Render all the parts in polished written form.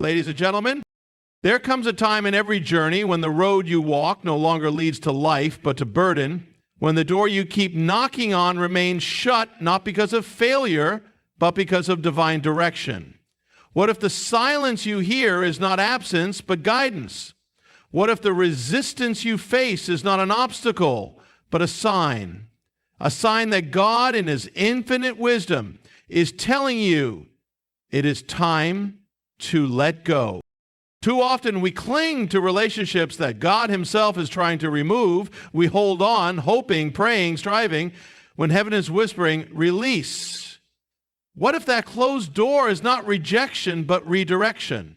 Ladies and gentlemen, there comes a time in every journey when the road you walk no longer leads to life, but to burden, when the door you keep knocking on remains shut, not because of failure, but because of divine direction. What if the silence you hear is not absence, but guidance? What if the resistance you face is not an obstacle, but a sign? A sign that God, in His infinite wisdom, is telling you it is time to let go. Too often we cling to relationships that God Himself is trying to remove. We hold on, hoping, praying, striving, when heaven is whispering, release. What if that closed door is not rejection, but redirection?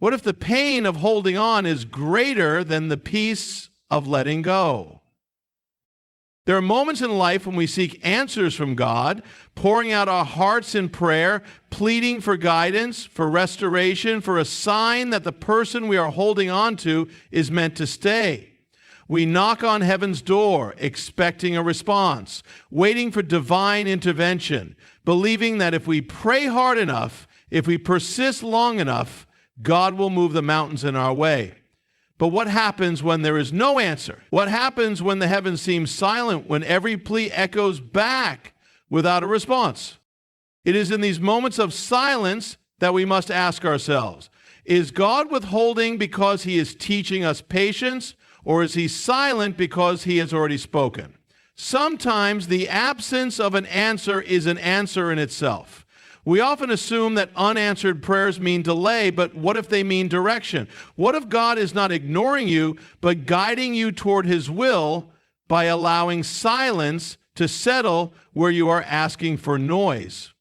What if the pain of holding on is greater than the peace of letting go? There are moments in life when we seek answers from God, pouring out our hearts in prayer, pleading for guidance, for restoration, for a sign that the person we are holding on to is meant to stay. We knock on heaven's door, expecting a response, waiting for divine intervention, believing that if we pray hard enough, if we persist long enough, God will move the mountains in our way. But what happens when there is no answer? What happens when the heavens seem silent, when every plea echoes back without a response? It is in these moments of silence that we must ask ourselves, is God withholding because He is teaching us patience, or is He silent because He has already spoken? Sometimes the absence of an answer is an answer in itself. We often assume that unanswered prayers mean delay, but what if they mean direction? What if God is not ignoring you, but guiding you toward His will by allowing silence to settle where you are asking for noise?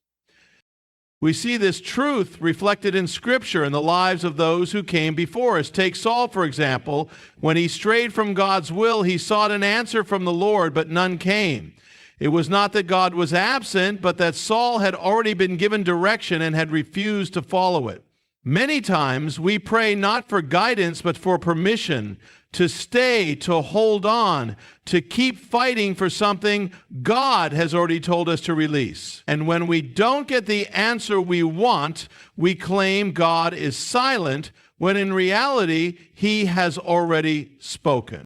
We see this truth reflected in Scripture in the lives of those who came before us. Take Saul, for example. When he strayed from God's will, he sought an answer from the Lord, but none came. It was not that God was absent, but that Saul had already been given direction and had refused to follow it. Many times we pray not for guidance, but for permission to stay, to hold on, to keep fighting for something God has already told us to release. And when we don't get the answer we want, we claim God is silent, when in reality, He has already spoken.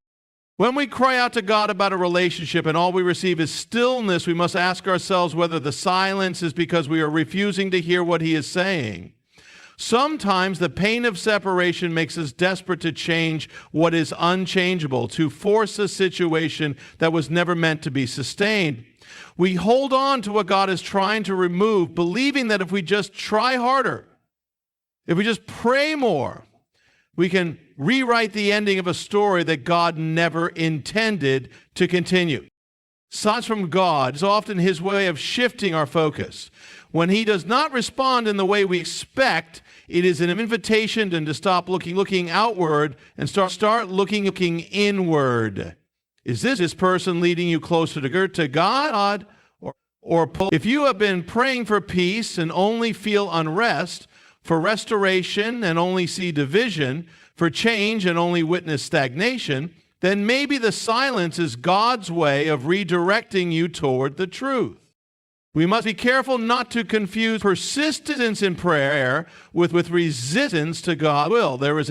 When we cry out to God about a relationship and all we receive is stillness, we must ask ourselves whether the silence is because we are refusing to hear what He is saying. Sometimes the pain of separation makes us desperate to change what is unchangeable, to force a situation that was never meant to be sustained. We hold on to what God is trying to remove, believing that if we just try harder, if we just pray more, we can rewrite the ending of a story that God never intended to continue. Silence from God is often His way of shifting our focus. When He does not respond in the way we expect, it is an invitation to stop looking outward and start looking inward. Is this person leading you closer to God? Or if you have been praying for peace and only feel unrest, for restoration and only see division, for change and only witness stagnation, then maybe the silence is God's way of redirecting you toward the truth. We must be careful not to confuse persistence in prayer with resistance to God's will. There is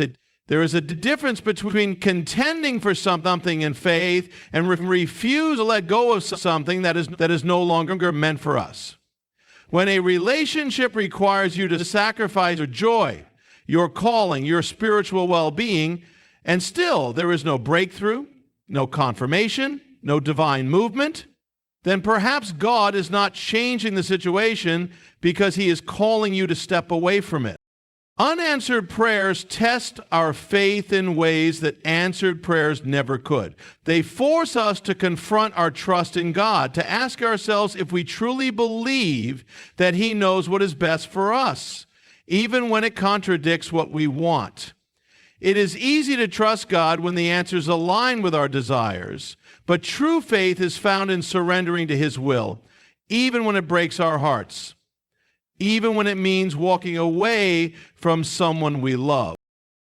a difference between contending for something in faith and refuse to let go of something that is no longer meant for us. When a relationship requires you to sacrifice your joy, your calling, your spiritual well-being, and still there is no breakthrough, no confirmation, no divine movement, then perhaps God is not changing the situation because He is calling you to step away from it. Unanswered prayers test our faith in ways that answered prayers never could. They force us to confront our trust in God, to ask ourselves if we truly believe that He knows what is best for us, even when it contradicts what we want. It is easy to trust God when the answers align with our desires, but true faith is found in surrendering to His will, even when it breaks our hearts, even when it means walking away from someone we love.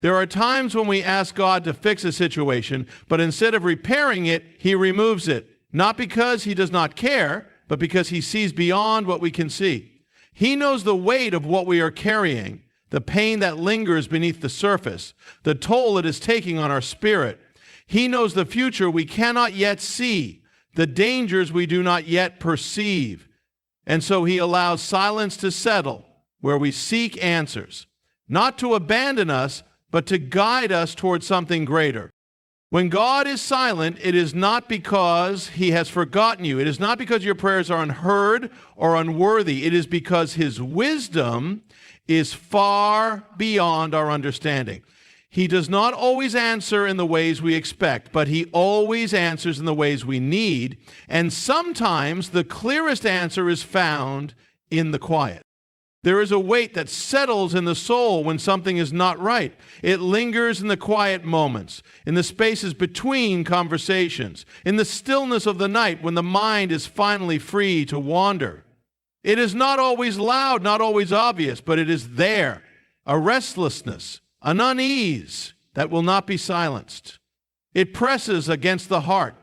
There are times when we ask God to fix a situation, but instead of repairing it, He removes it, not because He does not care, but because He sees beyond what we can see. He knows the weight of what we are carrying, the pain that lingers beneath the surface, the toll it is taking on our spirit. He knows the future we cannot yet see, the dangers we do not yet perceive. And so he allows silence to settle where we seek answers, not to abandon us, but to guide us towards something greater. When God is silent, it is not because he has forgotten you. It is not because your prayers are unheard or unworthy. It is because his wisdom is far beyond our understanding. He does not always answer in the ways we expect, but he always answers in the ways we need. And sometimes the clearest answer is found in the quiet. There is a weight that settles in the soul when something is not right. It lingers in the quiet moments, in the spaces between conversations, in the stillness of the night when the mind is finally free to wander. It is not always loud, not always obvious, but it is there, a restlessness, an unease that will not be silenced. It presses against the heart,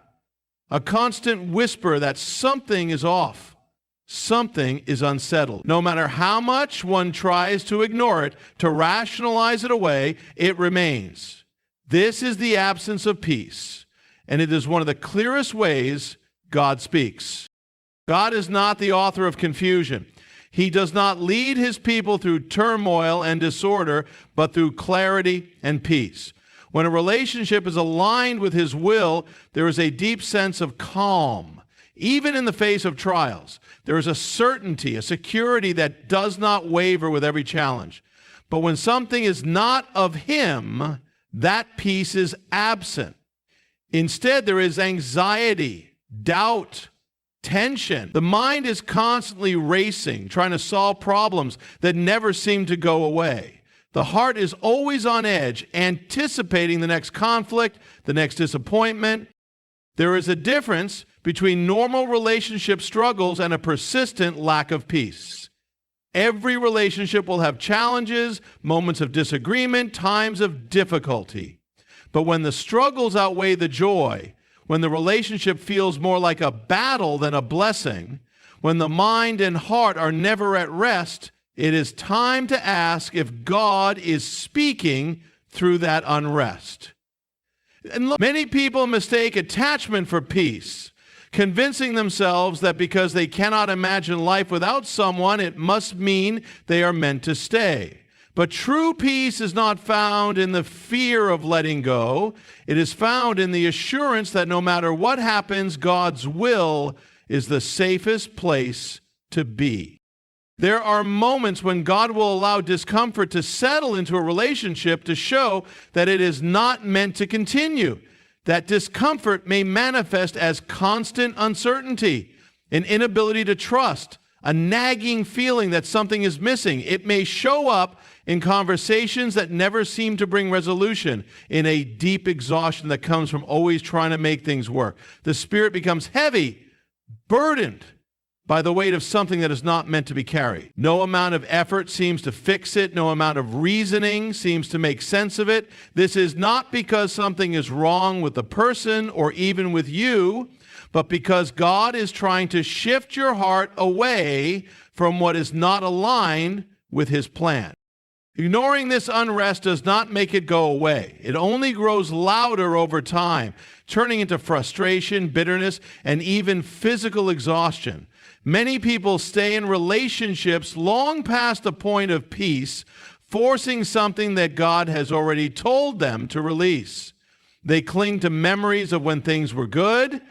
a constant whisper that something is off. Something is unsettled. No matter how much one tries to ignore it, to rationalize it away, it remains. This is the absence of peace, and it is one of the clearest ways God speaks. God is not the author of confusion. He does not lead his people through turmoil and disorder, but through clarity and peace. When a relationship is aligned with his will, there is a deep sense of calm. Even in the face of trials, there is a certainty, a security that does not waver with every challenge. But when something is not of him, that peace is absent. Instead, there is anxiety, doubt, tension. The mind is constantly racing, trying to solve problems that never seem to go away. The heart is always on edge, anticipating the next conflict, the next disappointment. There is a difference between normal relationship struggles and a persistent lack of peace. Every relationship will have challenges, moments of disagreement, times of difficulty. But when the struggles outweigh the joy, when the relationship feels more like a battle than a blessing, when the mind and heart are never at rest, it is time to ask if God is speaking through that unrest. And look, many people mistake attachment for peace, convincing themselves that because they cannot imagine life without someone, it must mean they are meant to stay. But true peace is not found in the fear of letting go. It is found in the assurance that no matter what happens, God's will is the safest place to be. There are moments when God will allow discomfort to settle into a relationship to show that it is not meant to continue. That discomfort may manifest as constant uncertainty, an inability to trust, a nagging feeling that something is missing. It may show up in conversations that never seem to bring resolution, in a deep exhaustion that comes from always trying to make things work. The spirit becomes heavy, burdened by the weight of something that is not meant to be carried. No amount of effort seems to fix it. No amount of reasoning seems to make sense of it. This is not because something is wrong with the person or even with you, but because God is trying to shift your heart away from what is not aligned with his plan. Ignoring this unrest does not make it go away. It only grows louder over time, turning into frustration, bitterness, and even physical exhaustion. Many people stay in relationships long past the point of peace, forcing something that God has already told them to release. They cling to memories of when things were good,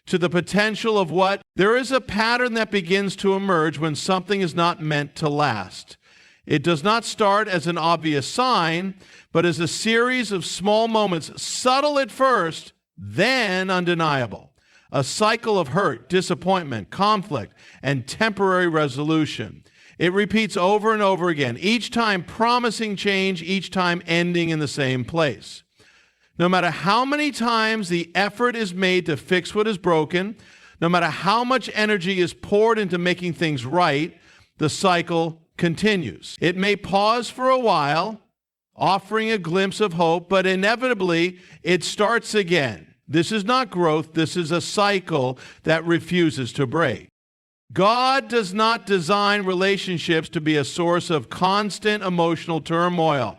to the potential of what. There is a pattern that begins to emerge when something is not meant to last. It does not start as an obvious sign, but as a series of small moments, subtle at first, then undeniable. A cycle of hurt, disappointment, conflict, and temporary resolution. It repeats over and over again, each time promising change, each time ending in the same place. No matter how many times the effort is made to fix what is broken, no matter how much energy is poured into making things right, the cycle continues. It may pause for a while, offering a glimpse of hope, but inevitably it starts again. This is not growth. This is a cycle that refuses to break. God does not design relationships to be a source of constant emotional turmoil.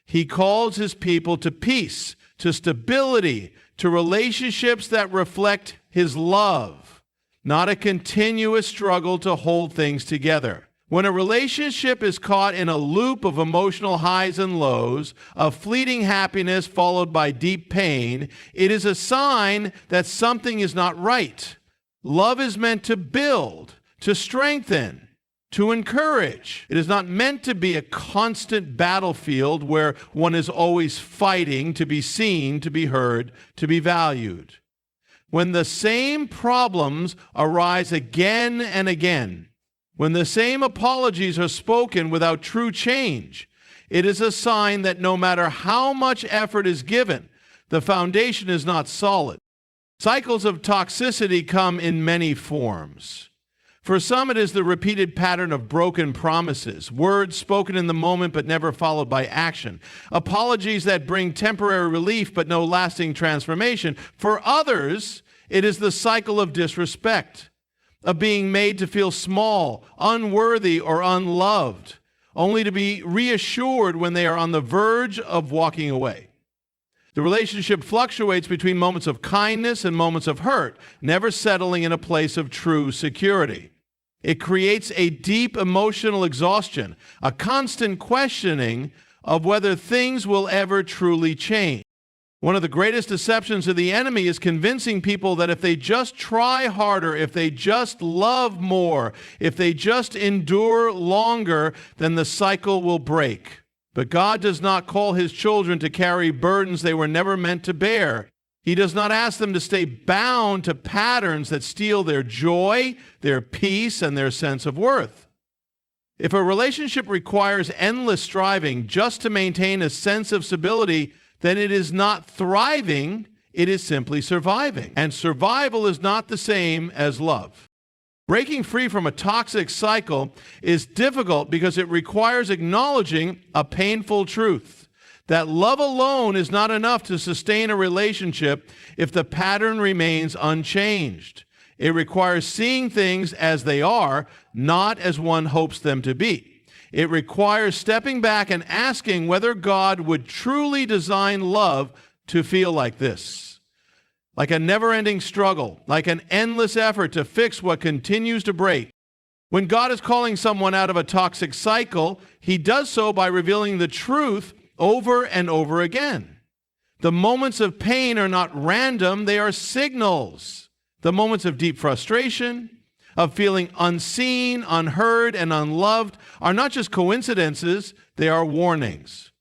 He calls his people to peace, to stability, to relationships that reflect his love, not a continuous struggle to hold things together. When a relationship is caught in a loop of emotional highs and lows, of fleeting happiness followed by deep pain, it is a sign that something is not right. Love is meant to build, to strengthen, to encourage. It is not meant to be a constant battlefield where one is always fighting to be seen, to be heard, to be valued. When the same problems arise again and again, when the same apologies are spoken without true change, it is a sign that no matter how much effort is given, the foundation is not solid. Cycles of toxicity come in many forms. For some, it is the repeated pattern of broken promises, words spoken in the moment but never followed by action, apologies that bring temporary relief but no lasting transformation. For others, it is the cycle of disrespect, of being made to feel small, unworthy, or unloved, only to be reassured when they are on the verge of walking away. The relationship fluctuates between moments of kindness and moments of hurt, never settling in a place of true security. It creates a deep emotional exhaustion, a constant questioning of whether things will ever truly change. One of the greatest deceptions of the enemy is convincing people that if they just try harder, if they just love more, if they just endure longer, then the cycle will break. But God does not call his children to carry burdens they were never meant to bear. He does not ask them to stay bound to patterns that steal their joy, their peace, and their sense of worth. If a relationship requires endless striving just to maintain a sense of stability, then it is not thriving, it is simply surviving. And survival is not the same as love. Breaking free from a toxic cycle is difficult because it requires acknowledging a painful truth, that love alone is not enough to sustain a relationship if the pattern remains unchanged. It requires seeing things as they are, not as one hopes them to be. It requires stepping back and asking whether God would truly design love to feel like this. Like a never-ending struggle, like an endless effort to fix what continues to break. When God is calling someone out of a toxic cycle, he does so by revealing the truth over and over again. The moments of pain are not random, they are signals. The moments of deep frustration, of feeling unseen, unheard, and unloved are not just coincidences, they are warnings.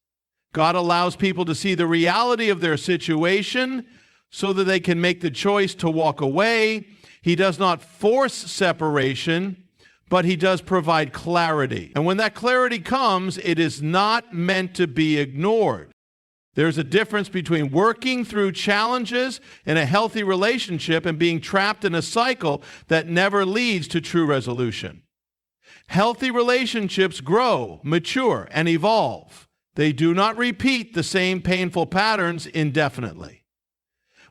God allows people to see the reality of their situation so that they can make the choice to walk away. He does not force separation, but he does provide clarity. And when that clarity comes, it is not meant to be ignored. There's a difference between working through challenges in a healthy relationship and being trapped in a cycle that never leads to true resolution. Healthy relationships grow, mature, and evolve. They do not repeat the same painful patterns indefinitely.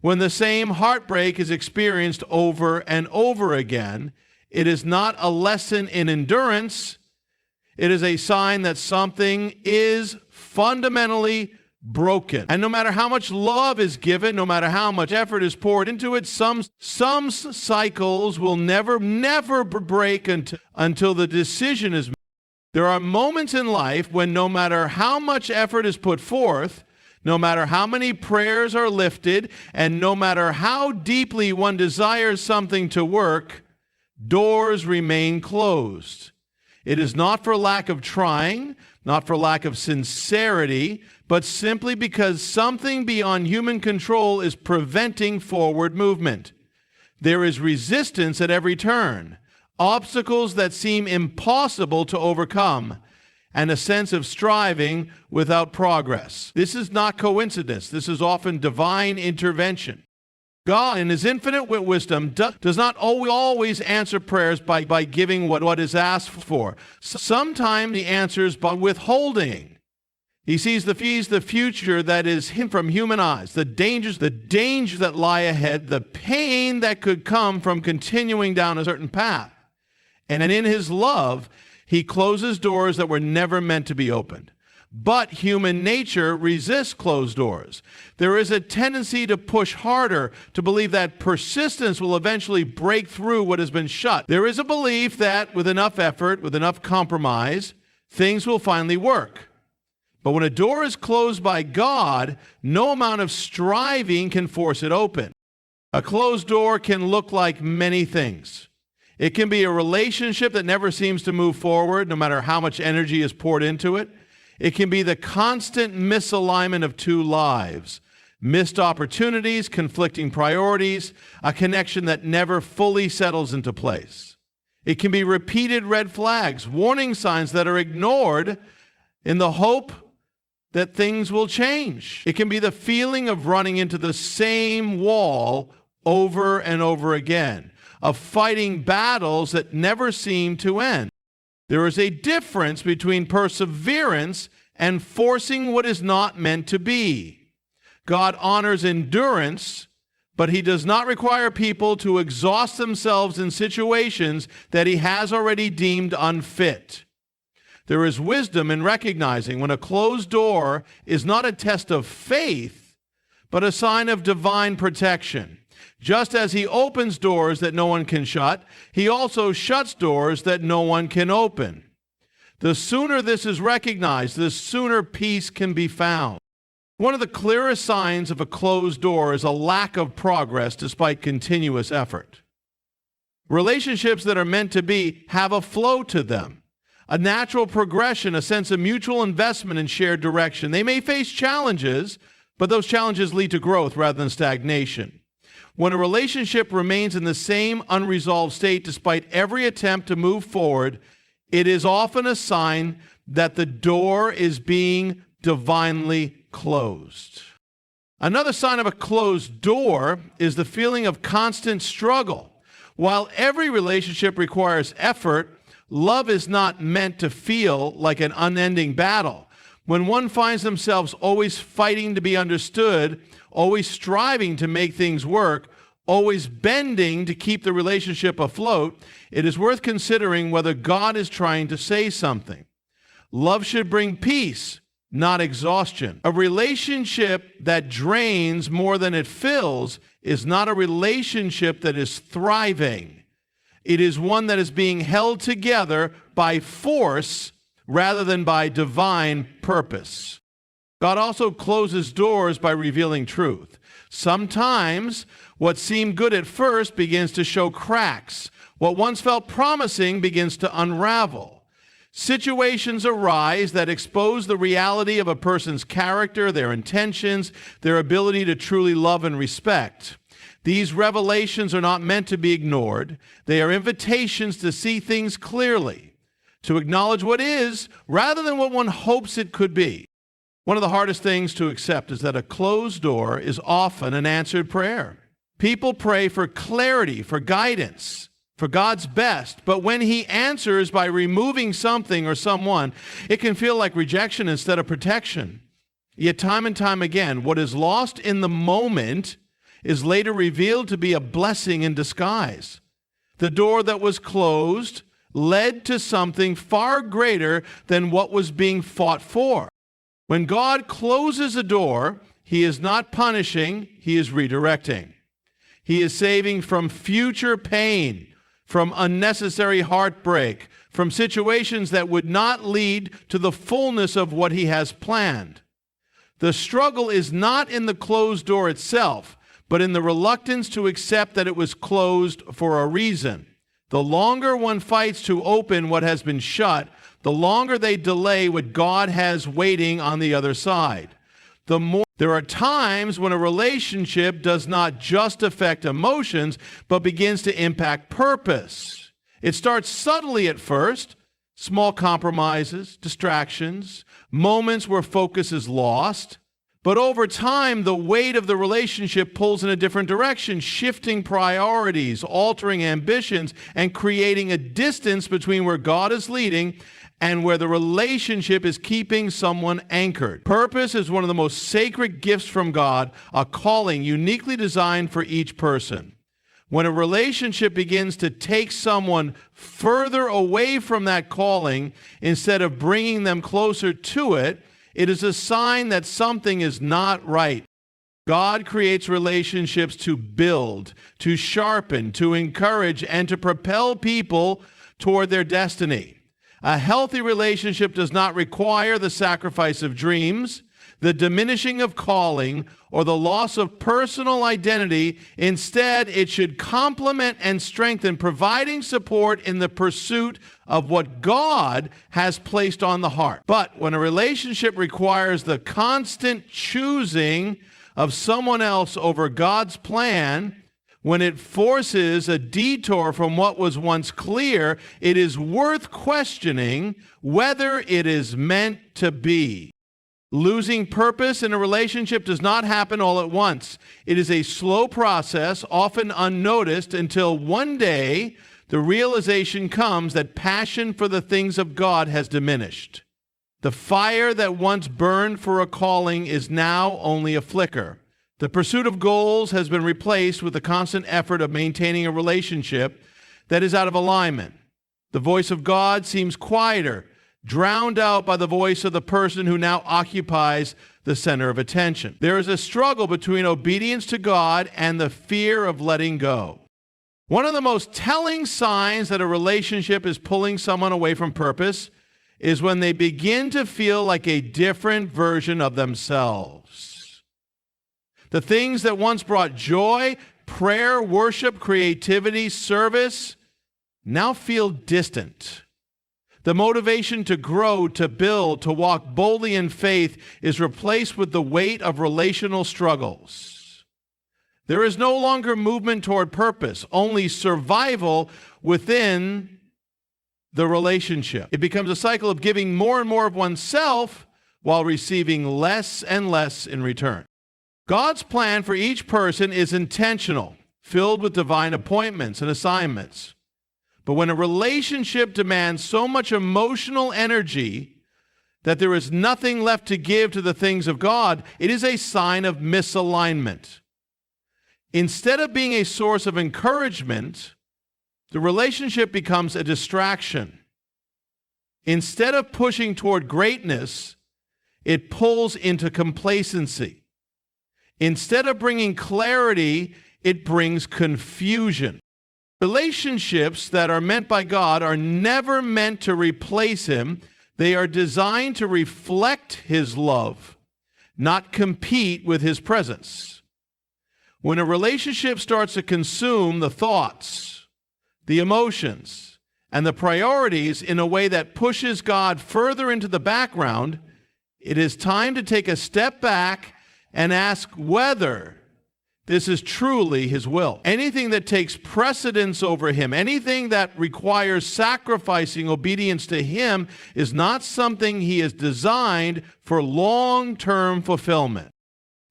When the same heartbreak is experienced over and over again, it is not a lesson in endurance. It is a sign that something is fundamentally broken. And no matter how much love is given, no matter how much effort is poured into it, some cycles will never break until the decision is made. There are moments in life when no matter how much effort is put forth, no matter how many prayers are lifted, and no matter how deeply one desires something to work, doors remain closed. It is not for lack of trying, not for lack of sincerity, but simply because something beyond human control is preventing forward movement. There is resistance at every turn, obstacles that seem impossible to overcome, and a sense of striving without progress. This is not coincidence. This is often divine intervention. God, in his infinite wisdom, does not always answer prayers by giving what is asked for. Sometimes he answers by withholding. He sees the future that is hidden from human eyes, the dangers that lie ahead, the pain that could come from continuing down a certain path. And in his love, he closes doors that were never meant to be opened. But human nature resists closed doors. There is a tendency to push harder, to believe that persistence will eventually break through what has been shut. There is a belief that with enough effort, with enough compromise, things will finally work. But when a door is closed by God, no amount of striving can force it open. A closed door can look like many things. It can be a relationship that never seems to move forward, no matter how much energy is poured into it. It can be the constant misalignment of two lives, missed opportunities, conflicting priorities, a connection that never fully settles into place. It can be repeated red flags, warning signs that are ignored in the hope that things will change. It can be the feeling of running into the same wall over and over again, of fighting battles that never seem to end. There is a difference between perseverance and forcing what is not meant to be. God honors endurance, but he does not require people to exhaust themselves in situations that he has already deemed unfit. There is wisdom in recognizing when a closed door is not a test of faith, but a sign of divine protection. Just as he opens doors that no one can shut, he also shuts doors that no one can open. The sooner this is recognized, the sooner peace can be found. One of the clearest signs of a closed door is a lack of progress despite continuous effort. Relationships that are meant to be have a flow to them, a natural progression, a sense of mutual investment and shared direction. They may face challenges, but those challenges lead to growth rather than stagnation. When a relationship remains in the same unresolved state despite every attempt to move forward, it is often a sign that the door is being divinely closed. Another sign of a closed door is the feeling of constant struggle. While every relationship requires effort, love is not meant to feel like an unending battle. When one finds themselves always fighting to be understood, always striving to make things work, always bending to keep the relationship afloat, it is worth considering whether God is trying to say something. Love should bring peace, not exhaustion. A relationship that drains more than it fills is not a relationship that is thriving. It is one that is being held together by force rather than by divine purpose. God also closes doors by revealing truth. Sometimes what seemed good at first begins to show cracks. What once felt promising begins to unravel. Situations arise that expose the reality of a person's character, their intentions, their ability to truly love and respect. These revelations are not meant to be ignored. They are invitations to see things clearly, to acknowledge what is rather than what one hopes it could be. One of the hardest things to accept is that a closed door is often an answered prayer. People pray for clarity, for guidance, for God's best, but when he answers by removing something or someone, it can feel like rejection instead of protection. Yet time and time again, what is lost in the moment is later revealed to be a blessing in disguise. The door that was closed led to something far greater than what was being fought for. When God closes a door, he is not punishing, he is redirecting. He is saving from future pain, from unnecessary heartbreak, from situations that would not lead to the fullness of what he has planned. The struggle is not in the closed door itself, but in the reluctance to accept that it was closed for a reason. The longer one fights to open what has been shut, the longer they delay what God has waiting on the other side. There are times when a relationship does not just affect emotions, but begins to impact purpose. It starts subtly at first, small compromises, distractions, moments where focus is lost. But over time, the weight of the relationship pulls in a different direction, shifting priorities, altering ambitions, and creating a distance between where God is leading and where the relationship is keeping someone anchored. Purpose is one of the most sacred gifts from God, a calling uniquely designed for each person. When a relationship begins to take someone further away from that calling instead of bringing them closer to it, it is a sign that something is not right. God creates relationships to build, to sharpen, to encourage, and to propel people toward their destiny. A healthy relationship does not require the sacrifice of dreams, the diminishing of calling, or the loss of personal identity. Instead, it should complement and strengthen, providing support in the pursuit of what God has placed on the heart. But when a relationship requires the constant choosing of someone else over God's plan, when it forces a detour from what was once clear, it is worth questioning whether it is meant to be. Losing purpose in a relationship does not happen all at once. It is a slow process, often unnoticed, until one day the realization comes that passion for the things of God has diminished. The fire that once burned for a calling is now only a flicker. The pursuit of goals has been replaced with the constant effort of maintaining a relationship that is out of alignment. The voice of God seems quieter, drowned out by the voice of the person who now occupies the center of attention. There is a struggle between obedience to God and the fear of letting go. One of the most telling signs that a relationship is pulling someone away from purpose is when they begin to feel like a different version of themselves. The things that once brought joy, prayer, worship, creativity, service, now feel distant. The motivation to grow, to build, to walk boldly in faith is replaced with the weight of relational struggles. There is no longer movement toward purpose, only survival within the relationship. It becomes a cycle of giving more and more of oneself while receiving less and less in return. God's plan for each person is intentional, filled with divine appointments and assignments. But when a relationship demands so much emotional energy that there is nothing left to give to the things of God, it is a sign of misalignment. Instead of being a source of encouragement, the relationship becomes a distraction. Instead of pushing toward greatness, it pulls into complacency. Instead of bringing clarity, it brings confusion. Relationships that are meant by God are never meant to replace Him. They are designed to reflect His love, not compete with His presence. When a relationship starts to consume the thoughts, the emotions, and the priorities in a way that pushes God further into the background, it is time to take a step back and ask whether this is truly His will. Anything that takes precedence over Him, anything that requires sacrificing obedience to Him, is not something He has designed for long-term fulfillment.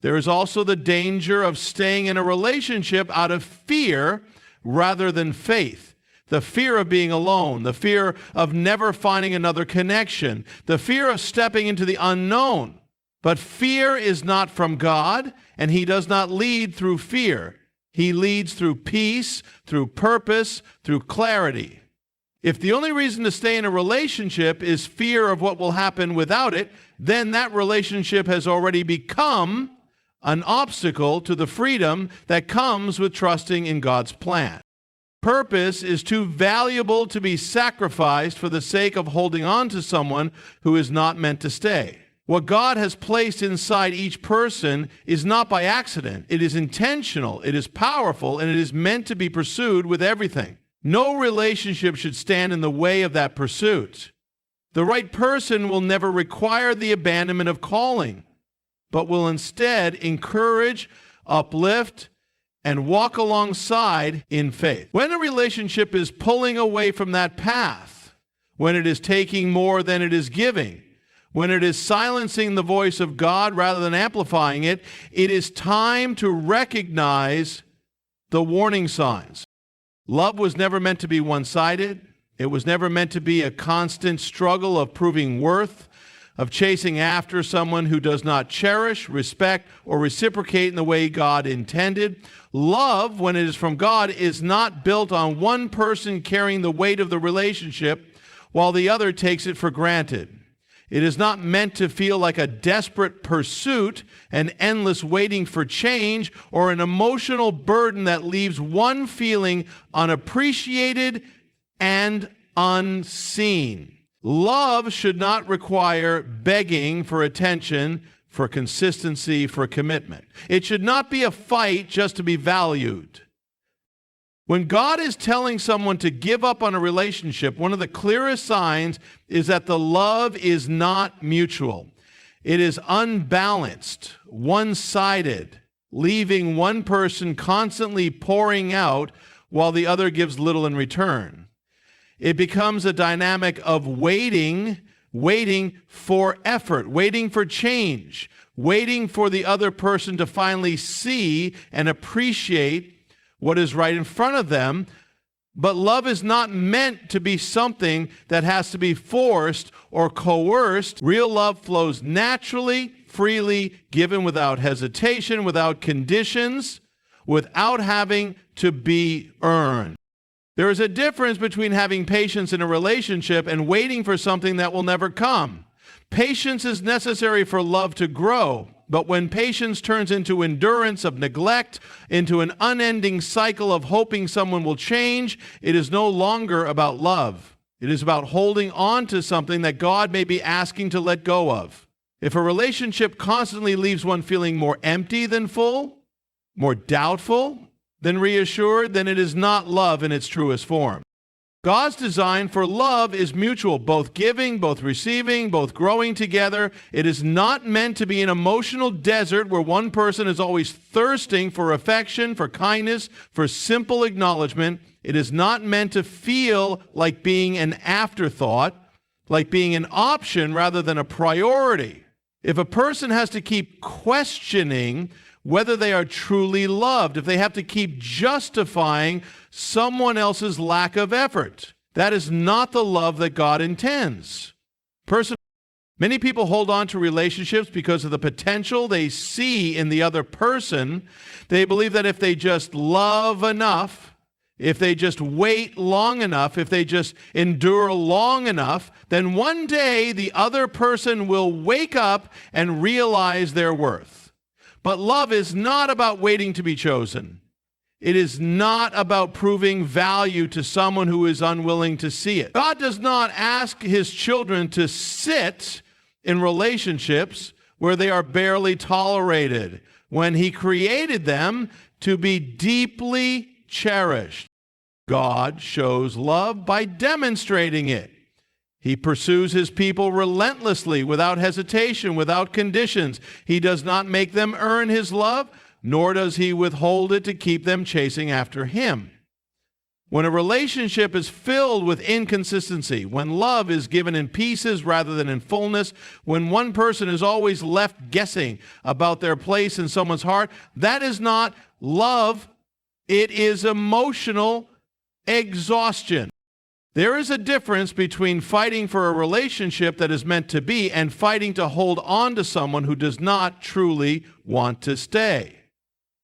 There is also the danger of staying in a relationship out of fear rather than faith. The fear of being alone, the fear of never finding another connection, the fear of stepping into the unknown. But fear is not from God, and He does not lead through fear. He leads through peace, through purpose, through clarity. If the only reason to stay in a relationship is fear of what will happen without it, then that relationship has already become an obstacle to the freedom that comes with trusting in God's plan. Purpose is too valuable to be sacrificed for the sake of holding on to someone who is not meant to stay. What God has placed inside each person is not by accident. It is intentional, it is powerful, and it is meant to be pursued with everything. No relationship should stand in the way of that pursuit. The right person will never require the abandonment of calling, but will instead encourage, uplift, and walk alongside in faith. When a relationship is pulling away from that path, when it is taking more than it is giving, when it is silencing the voice of God rather than amplifying it, it is time to recognize the warning signs. Love was never meant to be one-sided. It was never meant to be a constant struggle of proving worth. of chasing after someone who does not cherish, respect, or reciprocate in the way God intended. Love, when it is from God, is not built on one person carrying the weight of the relationship while the other takes it for granted. It is not meant to feel like a desperate pursuit, an endless waiting for change, or an emotional burden that leaves one feeling unappreciated and unseen. Love should not require begging for attention, for consistency, for commitment. It should not be a fight just to be valued. When God is telling someone to give up on a relationship, one of the clearest signs is that the love is not mutual. It is unbalanced, one-sided, leaving one person constantly pouring out while the other gives little in return. It becomes a dynamic of waiting for effort, waiting for change, waiting for the other person to finally see and appreciate what is right in front of them. But love is not meant to be something that has to be forced or coerced. Real love flows naturally, freely, given without hesitation, without conditions, without having to be earned. There is a difference between having patience in a relationship and waiting for something that will never come. Patience is necessary for love to grow, but when patience turns into endurance of neglect, into an unending cycle of hoping someone will change, it is no longer about love. It is about holding on to something that God may be asking to let go of. If a relationship constantly leaves one feeling more empty than full, more doubtful than reassured, then it is not love in its truest form. God's design for love is mutual, both giving, both receiving, both growing together. It is not meant to be an emotional desert where one person is always thirsting for affection, for kindness, for simple acknowledgement. It is not meant to feel like being an afterthought, like being an option rather than a priority. If a person has to keep questioning whether they are truly loved, if they have to keep justifying someone else's lack of effort, that is not the love that God intends. Many people hold on to relationships because of the potential they see in the other person. They believe that if they just love enough, if they just wait long enough, if they just endure long enough, then one day the other person will wake up and realize their worth. But love is not about waiting to be chosen. It is not about proving value to someone who is unwilling to see it. God does not ask his children to sit in relationships where they are barely tolerated, when he created them to be deeply cherished. God shows love by demonstrating it. He pursues his people relentlessly, without hesitation, without conditions. He does not make them earn his love, nor does he withhold it to keep them chasing after him. When a relationship is filled with inconsistency, when love is given in pieces rather than in fullness, when one person is always left guessing about their place in someone's heart, that is not love. It is emotional exhaustion. There is a difference between fighting for a relationship that is meant to be and fighting to hold on to someone who does not truly want to stay.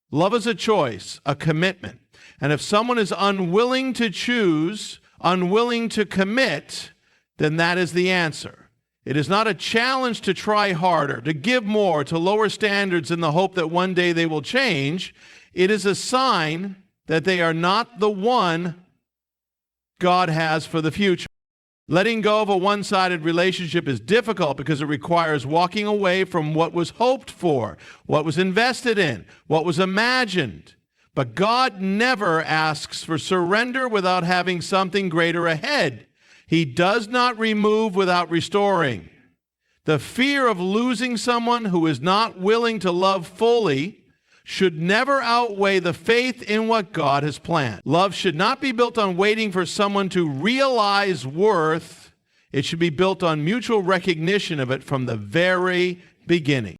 Love is a choice, a commitment. And if someone is unwilling to choose, unwilling to commit, then that is the answer. It is not a challenge to try harder, to give more, to lower standards in the hope that one day they will change. It is a sign that they are not the one God has for the future. Letting go of a one-sided relationship is difficult because it requires walking away from what was hoped for, what was invested in, what was imagined. But God never asks for surrender without having something greater ahead. He does not remove without restoring. The fear of losing someone who is not willing to love fully should never outweigh the faith in what God has planned. Love should not be built on waiting for someone to realize worth. It should be built on mutual recognition of it from the very beginning.